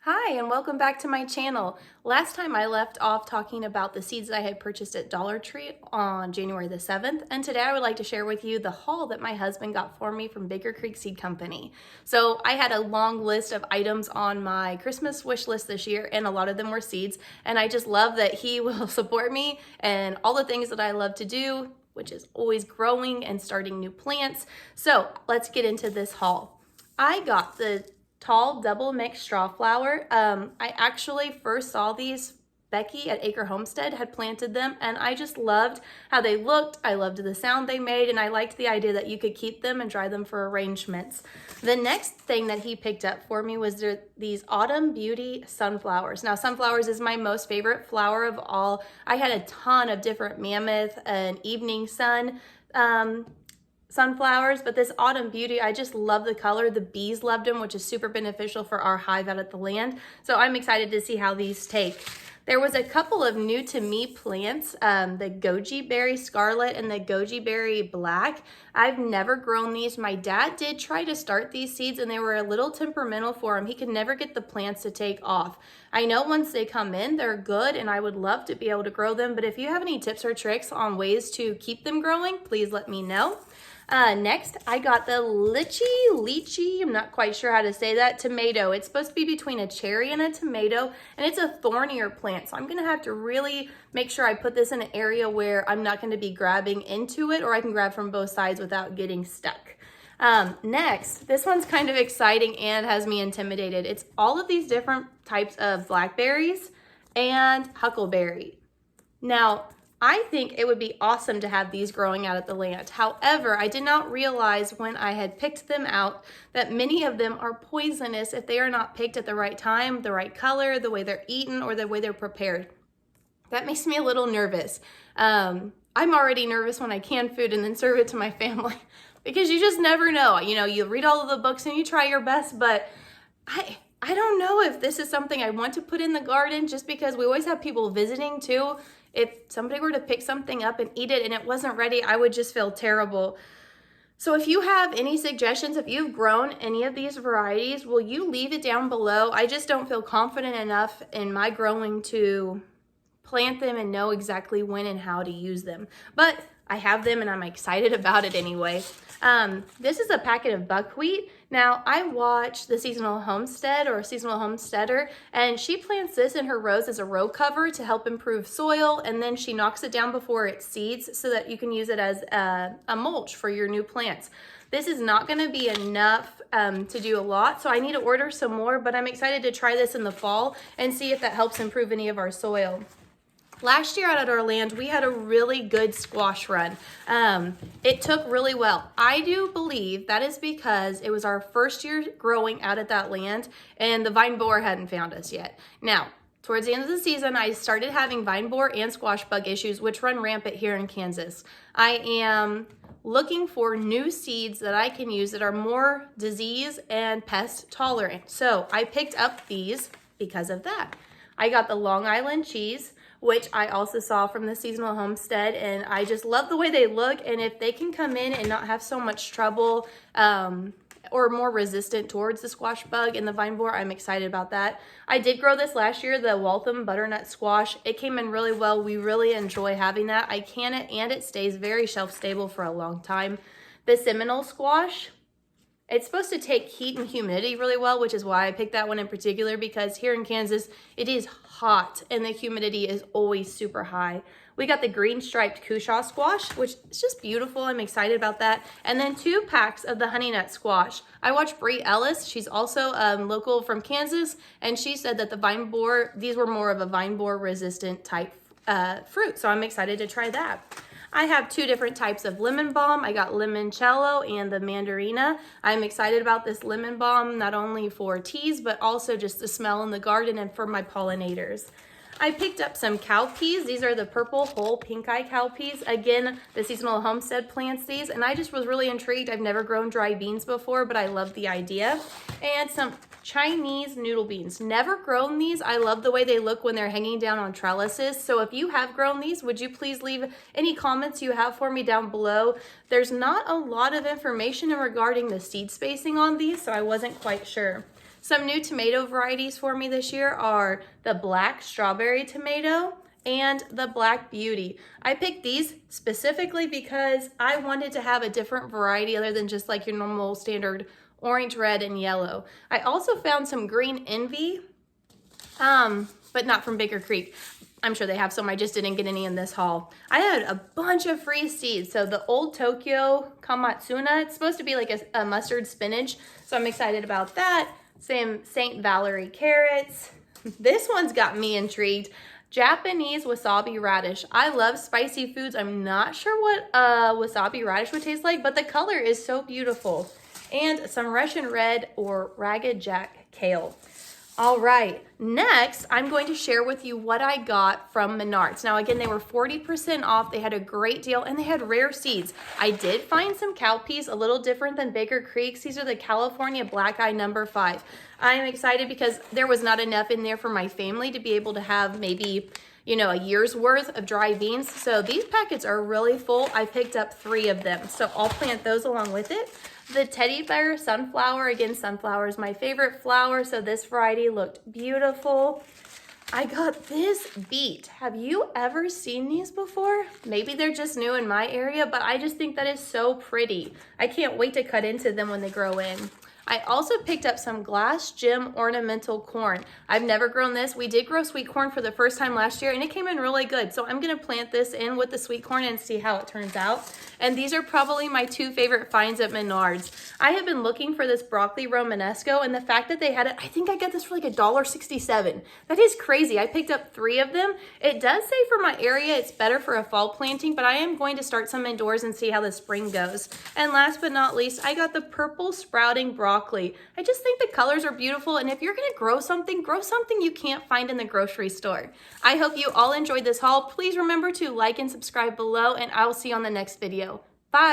Hi, and welcome back to my channel. Last time I left off talking about the seeds that I had purchased at Dollar Tree on January the 7th, and today I would like to share with you the haul that my husband got for me from Baker Creek Seed Company. So I had a long list of items on my Christmas wish list this year, and a lot of them were seeds, and I just love that he will support me and all the things that I love to do, which is always growing and starting new plants. So let's get into this haul. I got the tall double mix straw flower. I actually first saw these. Becky at Acre Homestead had planted them, and I just loved how they looked. I loved the sound they made, and I liked the idea that you could keep them and dry them for arrangements. The next thing that he picked up for me was these Autumn Beauty sunflowers. Now, sunflowers is my most favorite flower of all. I had a ton of different Mammoth and Evening Sun sunflowers, but this Autumn Beauty, I just love the color. The bees loved them, which is super beneficial for our hive out at the land. So I'm excited to see how these take. There was a couple of new to me plants, the Goji Berry Scarlet and the Goji Berry Black. I've never grown these. My dad did try to start these seeds, and they were a little temperamental for him. He could never get the plants to take off. I know once they come in, they're good, and I would love to be able to grow them, but if you have any tips or tricks on ways to keep them growing, please let me know. Next, I got the lychee, I'm not quite sure how to say that, tomato. It's supposed to be between a cherry and a tomato, and it's a thornier plant, so I'm gonna have to really make sure I put this in an area where I'm not gonna be grabbing into it, or I can grab from both sides without getting stuck. Next, this one's kind of exciting and has me intimidated. It's all of these different types of blackberries and huckleberry. Now, I think it would be awesome to have these growing out at the land. However, I did not realize when I had picked them out that many of them are poisonous if they are not picked at the right time, the right color, the way they're eaten, or the way they're prepared. That makes me a little nervous. I'm already nervous when I can food and then serve it to my family because you just never know. You know, you read all of the books and you try your best, but I don't know if this is something I want to put in the garden, just because we always have people visiting too. If somebody were to pick something up and eat it and it wasn't ready, I would just feel terrible. So if you have any suggestions, if you've grown any of these varieties, will you leave it down below? I just don't feel confident enough in my growing to plant them and know exactly when and how to use them. But I have them and I'm excited about it anyway. This is a packet of buckwheat. Now, I watched the Seasonal Homestead or Seasonal Homesteader, and she plants this in her rows as a row cover to help improve soil, and then she knocks it down before it seeds so that you can use it as a mulch for your new plants. This is not gonna be enough to do a lot, so I need to order some more, but I'm excited to try this in the fall and see if that helps improve any of our soil. Last year out at our land, we had a really good squash run. It took really well. I do believe that is because it was our first year growing out at that land and the vine borer hadn't found us yet. Now, towards the end of the season, I started having vine borer and squash bug issues, which run rampant here in Kansas. I am looking for new seeds that I can use that are more disease and pest tolerant. So I picked up these because of that. I got the Long Island cheese, which I also saw from the Seasonal Homestead, and I just love the way they look, and if they can come in and not have so much trouble or more resistant towards the squash bug and the vine borer, I'm excited about that. I did grow this last year, the Waltham butternut squash. It came in really well. We really enjoy having that. I can it, and it stays very shelf stable for a long time. The Seminole squash, it's supposed to take heat and humidity really well, which is why I picked that one in particular, because here in Kansas, it is hot and the humidity is always super high. We got the green striped cushaw squash, which is just beautiful. I'm excited about that. And then 2 packs of the honey nut squash. I watched Brie Ellis. She's also local from Kansas, and she said that the vine borer, these were more of a vine borer resistant type fruit. So I'm excited to try that. I have 2 different types of lemon balm. I got limoncello and the mandarina. I'm excited about this lemon balm, not only for teas, but also just the smell in the garden and for my pollinators. I picked up some cowpeas. These are the purple whole pink eye cowpeas. Again, the Seasonal Homestead plants these, and I just was really intrigued. I've never grown dry beans before, but I love the idea. And some Chinese noodle beans. Never grown these. I love the way they look when they're hanging down on trellises. So if you have grown these, would you please leave any comments you have for me down below? There's not a lot of information regarding the seed spacing on these, so I wasn't quite sure. Some new tomato varieties for me this year are the black strawberry tomato and the Black Beauty. I picked these specifically because I wanted to have a different variety other than just like your normal standard orange, red, and yellow. I also found some Green Envy, but not from Baker Creek. I'm sure they have some, I just didn't get any in this haul. I had a bunch of free seeds. So the Old Tokyo Kamatsuna, it's supposed to be like a mustard spinach. So I'm excited about that. Same St. Valerie carrots. This one's got me intrigued. Japanese wasabi radish. I love spicy foods. I'm not sure what wasabi radish would taste like, but the color is so beautiful. And some Russian red or Ragged Jack kale. All right, next I'm going to share with you what I got from Menards. Now again, they were 40% off. They had a great deal and they had rare seeds. I did find some cowpeas, a little different than Baker Creek's. These are the California Black Eye number 5. I am excited because there was not enough in there for my family to be able to have maybe, you know, a year's worth of dry beans. So these packets are really full. I picked up 3 of them. So I'll plant those along with it. The Teddy Bear Sunflower, again, sunflower is my favorite flower, so this variety looked beautiful. I got this beet. Have you ever seen these before? Maybe they're just new in my area, but I just think that is so pretty. I can't wait to cut into them when they grow in. I also picked up some Glass Gem ornamental corn. I've never grown this. We did grow sweet corn for the first time last year and it came in really good. So I'm gonna plant this in with the sweet corn and see how it turns out. And these are probably my 2 favorite finds at Menards. I have been looking for this broccoli romanesco and the fact that they had it, I think I got this for like $1.67. That is crazy. I picked up 3 of them. It does say for my area it's better for a fall planting, but I am going to start some indoors and see how the spring goes. And last but not least, I got the purple sprouting broccoli. I just think the colors are beautiful, and if you're gonna grow something you can't find in the grocery store. I hope you all enjoyed this haul. Please remember to like and subscribe below, and I will see you on the next video. Bye.